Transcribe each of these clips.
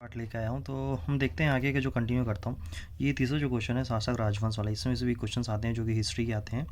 Part लेके आया हूँ। तो हम देखते हैं आगे के जो कंटिन्यू करता हूँ। ये तीसरा जो क्वेश्चन है शासक राजवंश वाला, इसमें से भी क्वेश्चंस आते हैं जो कि हिस्ट्री के आते हैं।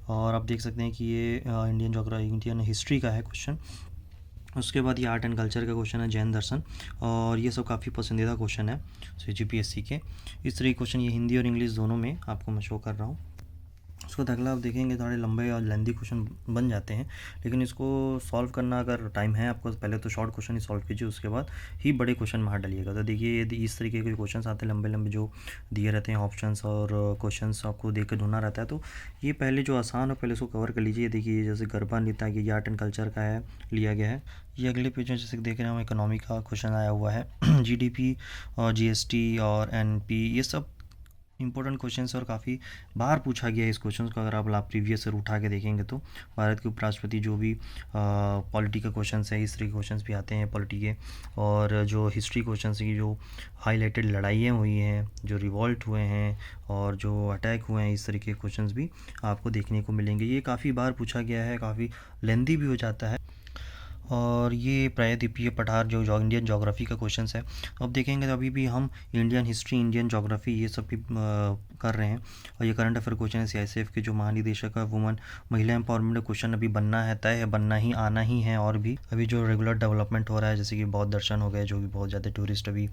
और आप देख सकते हैं कि ये इंडियन हिस्ट्री का है क्वेश्चन। उसके बाद ये आर्ट एंड कल्चर का क्वेश्चन है, जैन दर्शन। और ये सब काफ़ी पसंदीदा क्वेश्चन है जीपीएससी के। इस तरह के क्वेश्चन ये हिंदी और इंग्लिश दोनों में आपको मैं शो कर रहा हूँ। उसको अगला आप देखेंगे थोड़े लंबे और लेंदी क्वेश्चन बन जाते हैं, लेकिन इसको सॉल्व करना अगर टाइम है आपको, पहले तो शॉर्ट क्वेश्चन ही सॉल्व कीजिए, उसके बाद ही बड़े क्वेश्चन बाहर डालिएगा। तो देखिए यदि इस तरीके के क्वेश्चन आते हैं लंबे लंबे जो दिए रहते हैं ऑप्शंस और क्वेश्चंस आपको देख कर ढूंढना रहता है, तो ये पहले जो आसान है पहले इसको कवर कर लीजिए। देखिए जैसे गरबा नृत्य ये आर्ट एंड कल्चर का है, लिया गया है। ये अगले पेज में जैसे देख रहे हैं हम इकोनॉमी का क्वेश्चन आया हुआ है। जीडीपी और जीएसटी और एनपी ये सब इंपॉर्टेंट क्वेश्चन और काफ़ी बार पूछा गया है इस क्वेश्चन को। अगर आप प्रीवियस ईयर उठा के देखेंगे तो भारत के उपराष्ट्रपति जो भी पॉलिटी का क्वेश्चन है, इस तरह के क्वेश्चन भी आते हैं पॉलिटी के। और जो हिस्ट्री क्वेश्चन की जो हाईलाइटेड लड़ाइयाँ हुई हैं, जो रिवॉल्ट हुए हैं और जो अटैक हुए हैं, इस तरीके के क्वेश्चन भी आपको देखने को मिलेंगे। ये काफ़ी बार पूछा गया है, काफ़ी लेंदी भी हो जाता है। और ये प्रायद्वीपीय पठार जो इंडियन जोग्राफ़ी का क्वेश्चंस है। अब देखेंगे तो अभी भी हम इंडियन हिस्ट्री, इंडियन जोग्राफ़ी ये सब भी कर रहे हैं। और ये करंट अफेयर क्वेश्चन है सीआईएसएफ के जो महानिदेशक है वुमन महिला एम्पावरमेंट क्वेश्चन अभी बनना है, तय है, बनना ही आना ही है। और भी अभी जो रेगुलर डेवलपमेंट हो रहा है, जैसे कि बौद्ध दर्शन हो गए, जो कि बहुत ज़्यादा टूरिस्ट अभी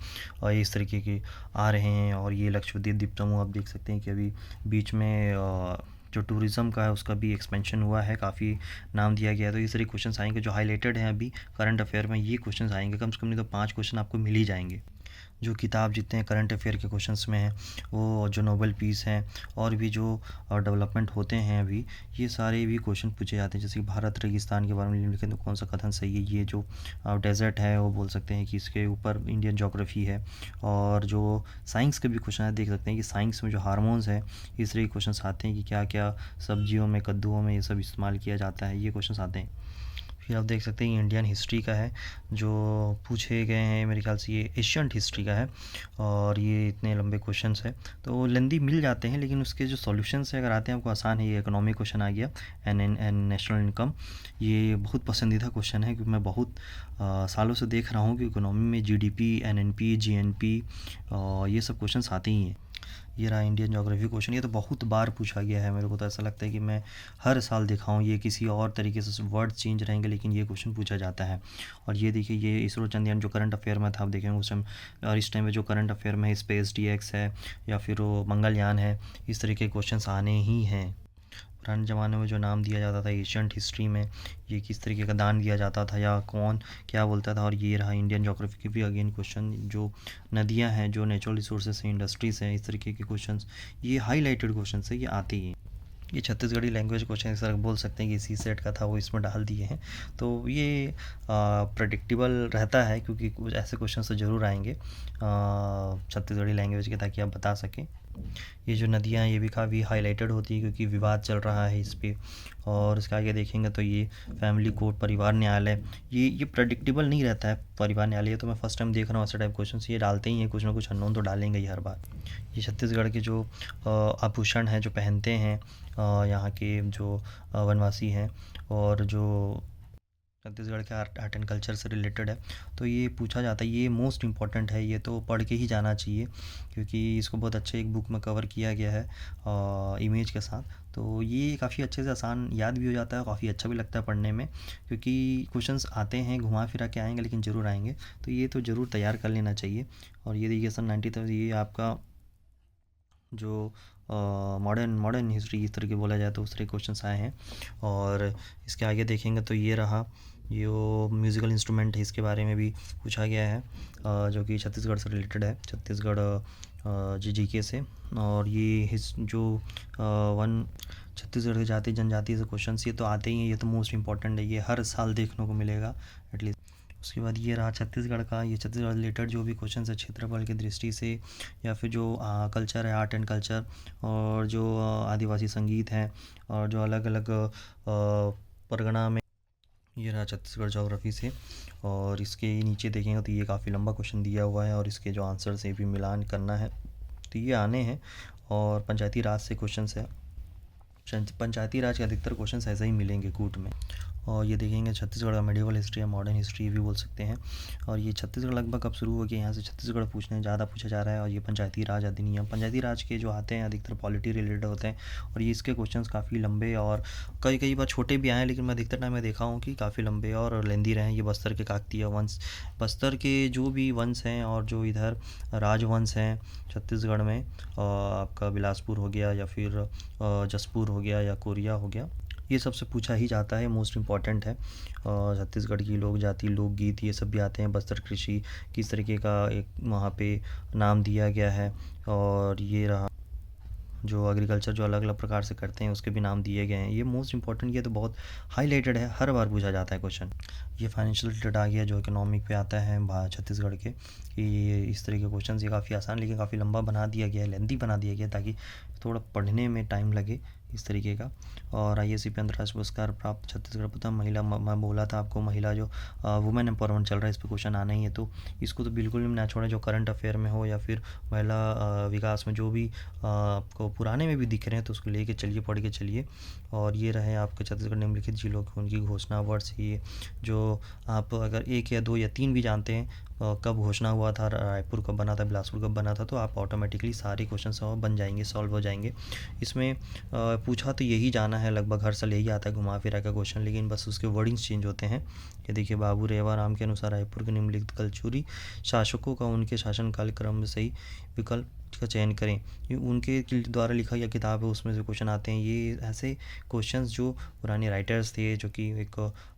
इस तरीके के आ रहे हैं। और ये लक्षद्वीप द्वीप समूह आप देख सकते हैं कि अभी बीच में जो टूरिज़्म का है उसका भी एक्सपेंशन हुआ है, काफ़ी नाम दिया गया है। तो इस तरह क्वेश्चन आएंगे जो हाईलाइटेड हैं अभी करंट अफेयर में, ये क्वेश्चन आएंगे कम से कम, नहीं तो 5 क्वेश्चन आपको मिल ही जाएंगे। जो किताब जितने हैं करंट अफेयर के क्वेश्चंस में हैं, वो जो नोबेल पीस हैं और भी जो डेवलपमेंट होते हैं अभी, ये सारे भी क्वेश्चन पूछे जाते हैं। जैसे कि भारत रेगिस्तान के बारे में लिखे तो कौन सा कथन सही है। ये जो डेजर्ट है वो बोल सकते हैं कि इसके ऊपर इंडियन जोग्राफ़ी है। और जो साइंस के भी क्वेश्चन है, देख सकते हैं कि साइंस में जो हार्मोन्स है, इस तरह के क्वेश्चन आते हैं कि क्या क्या सब्जियों में, कद्दुओं में ये सब इस्तेमाल किया जाता है, ये क्वेश्चन आते हैं। फिर आप देख सकते हैं इंडियन हिस्ट्री का है जो पूछे गए हैं, मेरे ख्याल से ये एशियंट हिस्ट्री का है। और ये इतने लंबे क्वेश्चंस है तो लेंदी मिल जाते हैं, लेकिन उसके जो सॉल्यूशंस है अगर आते हैं आपको आसान है। ये इकोनॉमिक क्वेश्चन आ गया, एन नेशनल इनकम। ये बहुत पसंदीदा क्वेश्चन है क्योंकि मैं बहुत सालों से देख रहा हूँ कि इकोनॉमी में जीडीपी, एनएनपी, जीएनपी ये सब क्वेश्चंस आते ही हैं। ये रहा इंडियन ज्योग्राफी क्वेश्चन, ये तो बहुत बार पूछा गया है। मेरे को तो ऐसा लगता है कि मैं हर साल दिखाऊँ, ये किसी और तरीके से वर्ड चेंज रहेंगे लेकिन ये क्वेश्चन पूछा जाता है। और ये देखिए ये इसरो चंद्रयान जो करंट अफेयर में था, आप देखेंगे उस टाइम। और इस टाइम में जो करंट अफेयर में स्पेस डीएक्स है या फिर वो मंगलयान है, इस तरीके के क्वेश्चन आने ही हैं। पुराने ज़माने में जो नाम दिया जाता था एशियंट हिस्ट्री में, ये किस तरीके का दान दिया जाता था या कौन क्या बोलता था। और ये रहा इंडियन ज्योग्राफी की भी अगेन क्वेश्चन, जो नदियाँ हैं, जो नेचुरल रिसोर्सेज हैं, इंडस्ट्रीज़ हैं, इस तरीके के क्वेश्चन ये हाईलाइटेड क्वेश्चन है, ये आते ही हैं। ये छत्तीसगढ़ी लैंग्वेज क्वेश्चन सर बोल सकते हैं कि सी सेट का था, वो इसमें डाल दिए हैं। तो ये प्रडिक्टेबल रहता है क्योंकि कुछ ऐसे क्वेश्चन तो ज़रूर आएंगे छत्तीसगढ़ी लैंग्वेज के, ताकि आप बता सकें। ये जो नदियाँ ये भी काफ़ी हाईलाइटेड होती है क्योंकि विवाद चल रहा है इस पे। और इसके आगे देखेंगे तो ये फैमिली कोर्ट, परिवार न्यायालय, ये प्रडिक्टेबल नहीं रहता है। परिवार न्यायालय तो मैं फर्स्ट टाइम देख रहा हूँ ऐसे टाइप क्वेश्चन, ये डालते ही हैं, कुछ ना कुछ अननोन तो डालेंगे ही हर बार। ये छत्तीसगढ़ के जो आभूषण हैं जो पहनते हैं यहाँ के जो वनवासी हैं, और जो छत्तीसगढ़ के आर्ट एंड कल्चर से रिलेटेड है, तो ये पूछा जाता है। ये मोस्ट इम्पॉर्टेंट है, ये तो पढ़ के ही जाना चाहिए क्योंकि इसको बहुत अच्छे एक बुक में कवर किया गया है इमेज के साथ। तो ये काफ़ी अच्छे से आसान याद भी हो जाता है, काफ़ी अच्छा भी लगता है पढ़ने में क्योंकि क्वेश्चंस आते हैं घुमा फिरा के आएंगे लेकिन ज़रूर आएंगे। तो ये तो ज़रूर तैयार कर लेना चाहिए। और ये देखिए सन 90 ये आपका जो मॉडर्न मॉडर्न हिस्ट्री इस तरह के बोला जाए तो उस तरह क्वेश्चन आए हैं। और इसके आगे देखेंगे तो ये रहा ये म्यूज़िकल इंस्ट्रूमेंट है, इसके बारे में भी पूछा गया है जो कि छत्तीसगढ़ से रिलेटेड है, छत्तीसगढ़ जीके से। और ये जो वन छत्तीसगढ़ की जाति जनजाति से क्वेश्चन ये तो आते ही हैं, ये तो मोस्ट इंपॉर्टेंट है, ये हर साल देखने को मिलेगा एटलीस्ट। उसके बाद ये रहा छत्तीसगढ़ का, ये छत्तीसगढ़ रिलेटेड जो भी क्वेश्चन है क्षेत्रफल की दृष्टि से या फिर जो कल्चर है, आर्ट एंड कल्चर, और जो आदिवासी संगीत हैं, और जो अलग अलग परगना में, ये रहा छत्तीसगढ़ ज्योग्राफी से। और इसके नीचे देखेंगे तो ये काफ़ी लंबा क्वेश्चन दिया हुआ है और इसके जो आंसर से भी मिलान करना है, तो ये आने हैं। और पंचायती राज से क्वेश्चन है, पंचायती राज के अधिकतर क्वेश्चन ऐसे ही मिलेंगे कूट में। और ये देखेंगे छत्तीसगढ़ का मेडिवल हिस्ट्री या मॉडर्न हिस्ट्री भी बोल सकते हैं। और ये छत्तीसगढ़ लगभग कब शुरू हो गया, यहाँ से छत्तीसगढ़ पूछने ज़्यादा पूछा जा रहा है। और ये पंचायती राज अधिनियम, पंचायती राज के जो आते हैं अधिकतर पॉलिटी रिलेटेड होते हैं, और ये इसके क्वेश्चंस काफ़ी लंबे और कई कई बार छोटे भी आए हैं, लेकिन मैं अधिकतर टाइम में देखा हूँ कि काफ़ी लंबे और लेंदी रहे हैं। ये बस्तर के काकतीय वंश, बस्तर के जो भी वंश हैं और जो इधर राजवंश हैं छत्तीसगढ़ में, आपका बिलासपुर हो गया या फिर जसपुर हो गया या कोरिया हो गया, ये सबसे पूछा ही जाता है, मोस्ट इम्पॉर्टेंट है। छत्तीसगढ़ की लोक जाति, लोकगीत, ये सब भी आते हैं। बस्तर कृषि किस तरीके का एक वहाँ पे नाम दिया गया है, और ये रहा जो एग्रीकल्चर जो अलग अलग प्रकार से करते हैं उसके भी नाम दिए गए हैं। ये मोस्ट इंपॉर्टेंट, ये तो बहुत हाईलाइटेड है, हर बार पूछा जाता है क्वेश्चन। ये फाइनेंशियल रिलेटेड आ गया जो इकोनॉमिक पे आता है छत्तीसगढ़ के, कि ये इस तरह के क्वेश्चन ये काफ़ी आसान लेकिन काफ़ी लंबा बना दिया गया है, लेंथी बना दिया गया ताकि थोड़ा पढ़ने में टाइम लगे इस तरीके का। और IACP अंतर्राष्ट्रीय पुरस्कार प्राप्त छत्तीसगढ़ प्रथम महिला, मैं बोला था आपको महिला जो वुमेन एम्पावरमेंट चल रहा है, इस पर क्वेश्चन आना ही है, तो इसको तो बिल्कुल भी ना छोड़ें। जो करंट अफेयर में हो या फिर महिला विकास में जो भी आपको पुराने में भी दिख रहे हैं तो उसको लेके चलिए, पढ़ के चलिए। और ये रहे आपके छत्तीसगढ़ निम्नलिखित जिलों की उनकी घोषणा वर्ष, ये जो आप अगर 1 या 2 या 3 भी जानते हैं कब घोषणा हुआ था, रायपुर कब बना था, बिलासपुर कब बना था, तो आप ऑटोमेटिकली सारे क्वेश्चन बन जाएंगे, सॉल्व हो जाएंगे। इसमें पूछा तो यही जाना है, लगभग हर साल यही आता है घुमा फिरा का क्वेश्चन, लेकिन बस उसके वर्डिंग्स चेंज होते हैं। ये देखिए, बाबू रेवाराम के अनुसार रायपुर के निम्नलिखित कलचुरी शासकों का उनके शासनकाल क्रम में सही विकल्प का चयन करें। ये उनके द्वारा लिखा गया किताब है, उसमें से क्वेश्चन आते हैं। ये ऐसे क्वेश्चंस जो पुराने राइटर्स थे, जो कि एक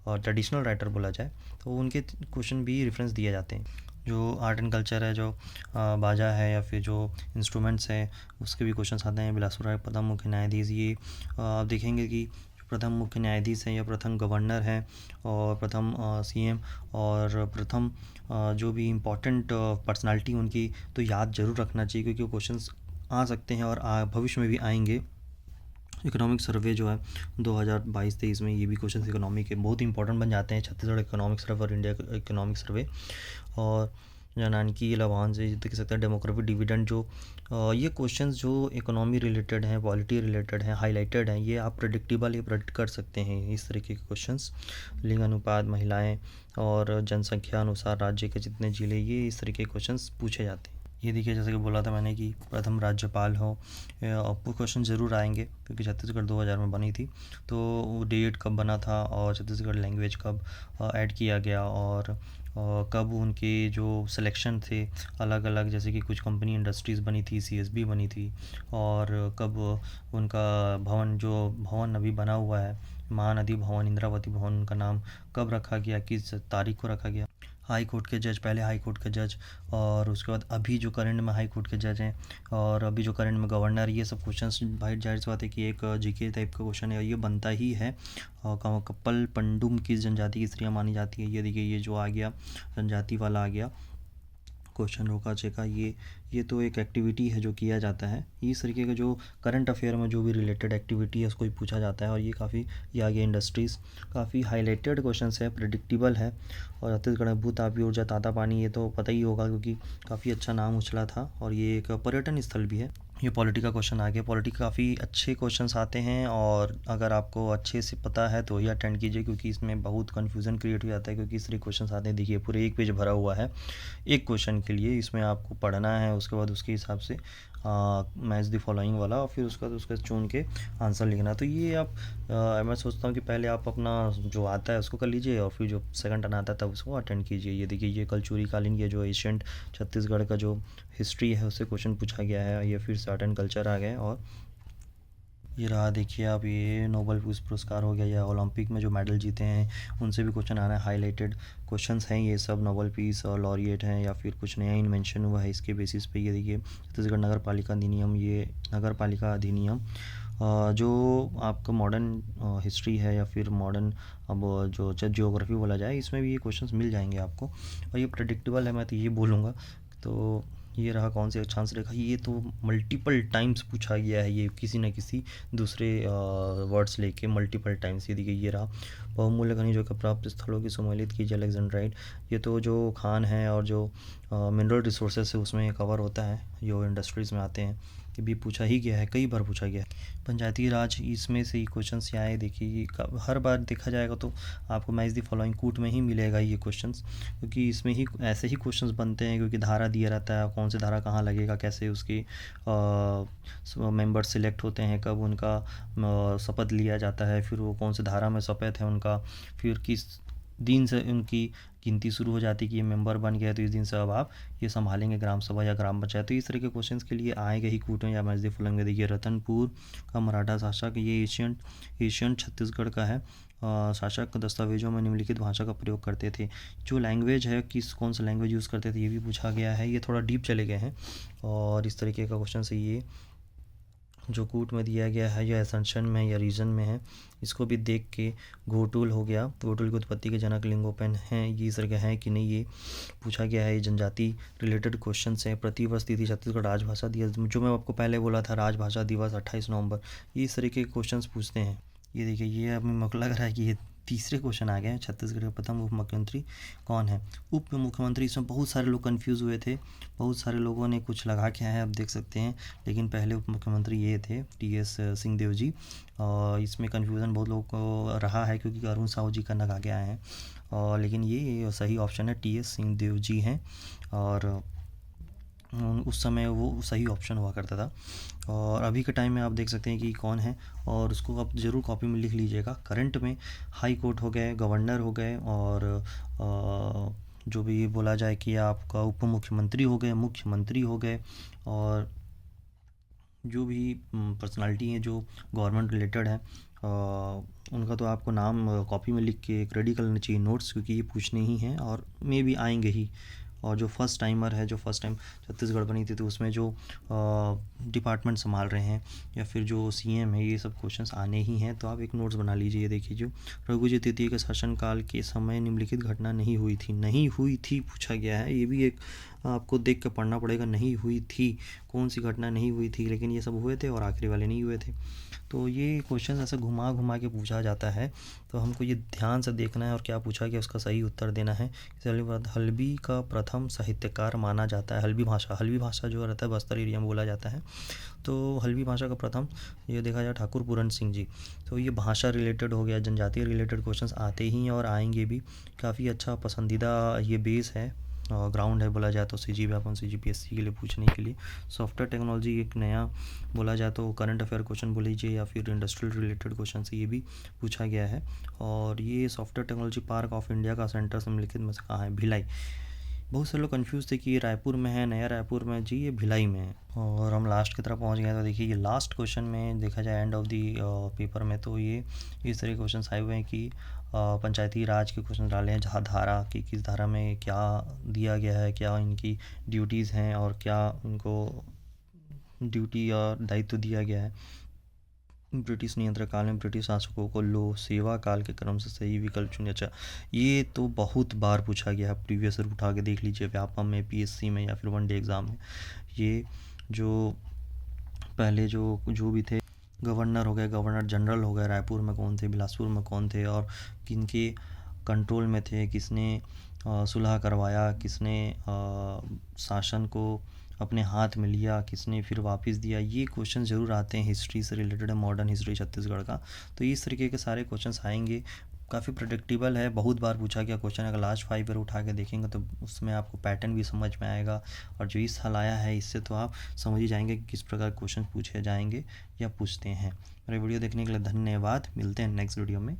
ट्रेडिशनल राइटर बोला जाए, तो उनके क्वेश्चन भी रेफरेंस दिए जाते हैं। जो आर्ट एंड कल्चर है, जो बाजा है या फिर जो इंस्ट्रूमेंट्स हैं, उसके भी क्वेश्चन आते हैं। बिलासपुर राय प्रथम मुख्य न्यायाधीश, ये आप देखेंगे कि प्रथम मुख्य न्यायाधीश हैं या प्रथम गवर्नर हैं और प्रथम CM और प्रथम जो भी इम्पोर्टेंट पर्सनालिटी उनकी तो याद ज़रूर रखना चाहिए, क्योंकि क्वेश्चंस आ सकते हैं और भविष्य में भी आएंगे। इकोनॉमिक सर्वे जो है 2022-23 में, ये भी क्वेश्चन इकोनॉमी के बहुत इंपॉर्टेंट बन जाते हैं। छत्तीसगढ़ इकोनॉमिक सर्वे और इंडिया इकोनॉमिक सर्वे, और जनानकी लाभांश से देख सकते हैं, डेमोग्राफिक डिविडेंड, जो ये क्वेश्चंस जो इकोनॉमी रिलेटेड हैं, पॉलिटी रिलेटेड हैं, हाईलाइटेड हैं, ये आप प्रेडिक्टेबल, ये प्रेडिक्ट कर सकते हैं इस तरीके के क्वेश्चंस। लिंग अनुपात, महिलाएं और जनसंख्या अनुसार राज्य के जितने जिले, ये इस तरीके के क्वेश्चंस पूछे जाते हैं। ये देखिए, जैसे कि बोला था मैंने कि प्रथम राज्यपाल हो, आपको क्वेश्चन ज़रूर आएंगे क्योंकि छत्तीसगढ़ 2000 में बनी थी, तो डेट कब बना था और छत्तीसगढ़ लैंग्वेज कब ऐड किया गया, और कब उनके जो सिलेक्शन थे अलग अलग, जैसे कि कुछ कंपनी इंडस्ट्रीज़ बनी थी, CSB बनी थी, और कब उनका भवन, जो भवन अभी बना हुआ है महानदी भवन, इंद्रावती भवन, उनका नाम कब रखा गया, किस तारीख को रखा गया। हाई कोर्ट के जज, पहले हाई कोर्ट के जज, और उसके बाद अभी जो करंट में हाई कोर्ट के जज हैं, और अभी जो करंट में गवर्नर, ये सब क्वेश्चंस भाई जाहिर सी बात है कि एक GK टाइप का क्वेश्चन है, ये बनता ही है। और कप्पल पंडुम किस जनजाति की स्त्रियाँ मानी जाती है, ये देखिए, ये जो आ गया जनजाति वाला आ गया क्वेश्चन, रोका चेका, ये तो एक एक्टिविटी है जो किया जाता है। इस तरीके का जो करंट अफेयर में जो भी रिलेटेड एक्टिविटी है उसको ही पूछा जाता है। और ये काफ़ी, ये आगे इंडस्ट्रीज़, काफ़ी हाईलाइटेड क्वेश्चन है, प्रेडिक्टेबल है। और छत्तीसगढ़ में भूतापी ऊर्जा, ताता पानी, ये तो पता ही होगा क्योंकि काफ़ी अच्छा नाम उछला था, और ये एक पर्यटन स्थल भी है। ये पॉलिटी का क्वेश्चन आ गया। पॉलिटी काफ़ी अच्छे क्वेश्चंस आते हैं, और अगर आपको अच्छे से पता है तो ये अटेंड कीजिए, क्योंकि इसमें बहुत कन्फ्यूज़न क्रिएट हो जाता है, क्योंकि इस तरह क्वेश्चंस आते हैं। देखिए, पूरे 1 पेज भरा हुआ है एक क्वेश्चन के लिए, इसमें आपको पढ़ना है, उसके बाद उसके हिसाब से मैच द फॉलोइंग वाला, और फिर उसका उसका चुन के आंसर लिखना। तो ये आप मैं सोचता हूँ कि पहले आप अपना जो आता है उसको कर लीजिए, और फिर जो सेकंड टर्न आता है तब उसको अटेंड कीजिए। ये देखिए, ये कलचुरी कालीन, ये जो एशियंट छत्तीसगढ़ का जो हिस्ट्री है उससे क्वेश्चन पूछा गया है। ये फिर से आर्ट एंड कल्चर आ गए, और ये रहा देखिए आप, ये नोबेल पीस पुरस्कार हो गया, या ओलंपिक में जो मेडल जीते हैं उनसे भी क्वेश्चन आ रहा है। हाईलाइटेड क्वेश्चंस हैं ये सब, नोबेल पीस और लॉरिएट हैं, या फिर कुछ नया इन्वेंशन हुआ है इसके बेसिस पे। ये देखिए, छत्तीसगढ़ नगर पालिका अधिनियम, ये नगर पालिका अधिनियम जो आपका मॉडर्न हिस्ट्री है या फिर मॉडर्न, अब जो जियोग्राफी बोला जाए, इसमें भी ये क्वेश्चंस मिल जाएंगे आपको, और ये प्रेडिक्टेबल है, मैं तो ये बोलूँगा। तो ये रहा कौन से अक्षांश रेखा, ये तो मल्टीपल टाइम्स पूछा गया है, ये किसी न किसी दूसरे वर्ड्स लेके मल्टीपल टाइम्स। ये देखिए, ये रहा बहुमूल्य खनिजों के प्राप्त स्थलों की सम्मिलित कीजिए अलेक्जेंड्राइट, ये तो जो खान है और जो मिनरल रिसोर्सेज है उसमें कवर होता है, जो इंडस्ट्रीज़ में आते हैं। ये भी पूछा ही गया है, कई बार पूछा गया है। पंचायती राज, इसमें से ही क्वेश्चन से आए। देखिए ये हर बार देखा जाएगा तो आपको मैच द फॉलोइंग कूट में ही मिलेगा ये क्वेश्चंस, क्योंकि इसमें ही ऐसे ही क्वेश्चंस बनते हैं, क्योंकि धारा दिया रहता है, कौन से धारा कहाँ लगेगा, कैसे उसके मेंबर सिलेक्ट होते हैं, कब उनका शपथ लिया जाता है, फिर वो कौन से धारा में शपथ है उनका, फिर किस दिन से उनकी गिनती शुरू हो जाती है कि ये मेंबर बन गया है तो इस दिन से अब आप ये संभालेंगे ग्राम सभा या ग्राम पंचायत। तो इस तरह के क्वेश्चंस के लिए आएगा ही कूट में या मैच द फॉलोइंग में। देखिए रतनपुर का मराठा शासक, ये एशियन छत्तीसगढ़ का है। शासक दस्तावेजों में निम्नलिखित भाषा का प्रयोग करते थे। जो लैंग्वेज है, कौन सा लैंग्वेज यूज़ करते थे, ये भी पूछा गया है। ये थोड़ा डीप चले गए हैं और इस तरीके का क्वेश्चन से ये जो कूट में दिया गया है या एसेंशन में या रीजन में है, इसको भी देख के घोटुल हो गया, घोटुल की उत्पत्ति के जनक लिंगोपैन हैं, ये इस तरह है कि नहीं, ये पूछा गया है। ये जनजाति रिलेटेड क्वेश्चन है। प्रतिवर्ष तिथि छत्तीसगढ़ राजभाषा दिवस, जो मैं आपको पहले बोला था राजभाषा दिवस 28 नवंबर, ये इस तरीके के क्वेश्चन पूछते हैं। ये देखिए, ये अब मुझे लग रहा है कि ये तीसरे क्वेश्चन आ गए हैं। छत्तीसगढ़ के प्रथम उप मुख्यमंत्री कौन है? उप मुख्यमंत्री, इसमें बहुत सारे लोग कंफ्यूज हुए थे, बहुत सारे लोगों ने कुछ लगा के है, आप देख सकते हैं, लेकिन पहले उप मुख्यमंत्री ये थे टीएस सिंहदेव जी। और इसमें कन्फ्यूज़न बहुत लोगों को रहा है क्योंकि अरुण साहू जी का लगा के आए हैं, और लेकिन ये सही ऑप्शन है, टीएस सिंहदेव जी हैं। और उस समय वो सही ऑप्शन हुआ करता था। और अभी के टाइम में आप देख सकते हैं कि कौन है, और उसको आप ज़रूर कॉपी में लिख लीजिएगा। करंट में हाई कोर्ट हो गए, गवर्नर हो गए, और जो भी बोला जाए कि आपका उप मुख्यमंत्री हो गए, मुख्यमंत्री हो गए, और जो भी पर्सनालिटी हैं जो गवर्नमेंट रिलेटेड है, उनका तो आपको नाम कॉपी में लिख के रेडी कर लेना चाहिए नोट्स, क्योंकि ये पूछने ही हैं और मे भी आएंगे ही। और जो फर्स्ट टाइमर है, जो फर्स्ट टाइम छत्तीसगढ़ बनी थी, तो उसमें जो डिपार्टमेंट संभाल रहे हैं या फिर जो सीएम है, ये सब क्वेश्चंस आने ही हैं, तो आप एक नोट्स बना लीजिए। ये देखिए, जो रघुजी तृतीय के शासनकाल के समय निम्नलिखित घटना नहीं हुई थी, नहीं हुई थी पूछा गया है। ये भी एक आपको देख कर पढ़ना पड़ेगा, नहीं हुई थी, कौन सी घटना नहीं हुई थी, लेकिन ये सब हुए थे और आखिरी वाले नहीं हुए थे। तो ये क्वेश्चन ऐसे घुमा घुमा के पूछा जाता है, तो हमको ये ध्यान से देखना है और क्या पूछा गया उसका सही उत्तर देना है। इसके बाद हल्बी का प्रथम साहित्यकार माना जाता है। हल्बी भाषा जो रहता है बस्तर एरिया में बोला जाता है, तो हल्बी भाषा का प्रथम ये देखा जाए ठाकुर पूरन सिंह जी। तो ये भाषा रिलेटेड हो गया, जनजातीय रिलेटेड क्वेश्चंस आते ही हैं और आएंगे भी। काफ़ी अच्छा पसंदीदा ये बेस है, ग्राउंड है बोला जाए तो CGPSC के लिए पूछने के लिए। सॉफ्टवेयर टेक्नोलॉजी एक नया बोला जाए तो करंट अफेयर क्वेश्चन बोल लीजिए या फिर इंडस्ट्रियल रिलेटेड क्वेश्चन से ये भी पूछा गया है। और ये software technology park of India का सेंटर निम्नलिखित में से कहाँ है? भिलाई। बहुत से लोग कंफ्यूज थे कि ये रायपुर में है, नया रायपुर में, जी ये भिलाई में है। और हम लास्ट की तरफ पहुंच गए, तो देखिए ये लास्ट क्वेश्चन में देखा जाए एंड ऑफ दी पेपर में, तो ये इस तरह के क्वेश्चन आए हुए हैं कि पंचायती राज के क्वेश्चन डाले हैं, जहाँ धारा की किस धारा में क्या दिया गया है, क्या इनकी ड्यूटीज़ हैं और क्या इनको ड्यूटी और दायित्व दिया गया है। ब्रिटिश नियंत्रण काल में ब्रिटिश शासकों को लो सेवा काल के क्रम से सही विकल्प चुने। अच्छा, ये तो बहुत बार पूछा गया है, प्रीवियस ईयर उठा के देख लीजिए, व्यापम में, PSC में या फिर वनडे एग्ज़ाम में। ये जो पहले जो भी थे गवर्नर हो गए, गवर्नर जनरल हो गए, रायपुर में कौन थे, बिलासपुर में कौन थे, और किनके कंट्रोल में थे, किसने सुलह करवाया, किसने शासन को अपने हाथ में लिया, किसने फिर वापस दिया, ये क्वेश्चन ज़रूर आते हैं। हिस्ट्री से रिलेटेड है, मॉडर्न हिस्ट्री छत्तीसगढ़ का, तो इस तरीके के सारे क्वेश्चंस आएंगे। काफ़ी प्रेडिक्टेबल है, बहुत बार पूछा गया क्वेश्चन। अगर लास्ट 5 ईयर उठा के देखेंगे तो उसमें आपको पैटर्न भी समझ में आएगा, और जो इस साल आया है इससे तो आप समझ ही जाएंगे कि किस प्रकार क्वेश्चन पूछे जाएंगे या पूछते हैं। मेरे वीडियो देखने के लिए धन्यवाद, मिलते हैं नेक्स्ट वीडियो में।